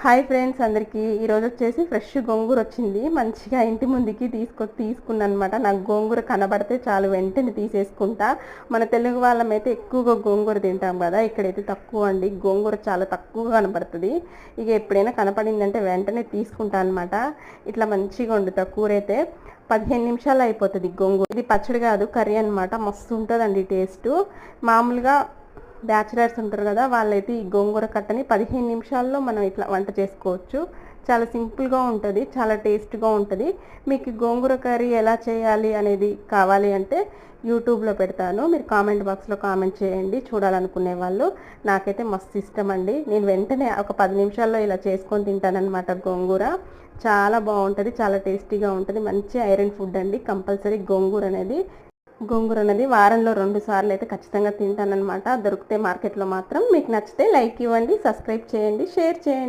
Hi friends అందరికీ ఈరోజు వచ్చేసి ఫ్రెష్ గోంగూర వచ్చింది. మంచిగా ఇంటి ముందుకి తీసుకున్నాను అనమాట. నాకు గోంగూర కనబడితే చాలు వెంటనే తీసేసుకుంటా. మన తెలుగు వాళ్ళమైతే ఎక్కువగా గోంగూర తింటాం కదా, ఇక్కడైతే తక్కువ అండి. గోంగూర చాలా తక్కువగా కనబడుతుంది. ఇక ఎప్పుడైనా కనపడిందంటే వెంటనే తీసుకుంటా అనమాట. ఇట్లా మంచిగా వండుతా. కూర అయితే 15 నిమిషాలు అయిపోతుంది గోంగూర. ఇది పచ్చడి కాదు, కర్రీ అనమాట. మస్తు ఉంటుందండి టేస్ట్. మామూలుగా బ్యాచిలర్స్ ఉంటారు కదా, వాళ్ళైతే ఈ గోంగూర కట్టని 15 నిమిషాల్లో మనం ఇట్లా వంట చేసుకోవచ్చు. చాలా సింపుల్గా ఉంటుంది, చాలా టేస్ట్గా ఉంటుంది. మీకు గోంగూర కర్రీ ఎలా చేయాలి అనేది కావాలి అంటే యూట్యూబ్లో పెడతాను, మీరు కామెంట్ బాక్స్లో కామెంట్ చేయండి చూడాలనుకునే వాళ్ళు. నాకైతే మస్తు ఇష్టం అండి. నేను వెంటనే ఒక 10 నిమిషాల్లో ఇలా చేసుకొని తింటానన్నమాట. గోంగూర చాలా బాగుంటుంది, చాలా టేస్టీగా ఉంటుంది. మంచి ఐరన్ ఫుడ్ అండి. కంపల్సరీ గోంగూర అనేది వారంలో 2 సార్లు అయితే ఖచ్చితంగా తింటానన్నమాట. దొరికితే మార్కెట్లో మాత్రం. మీకు నచ్చితే లైక్ ఇవ్వండి, సబ్స్క్రైబ్ చేయండి, షేర్ చేయండి.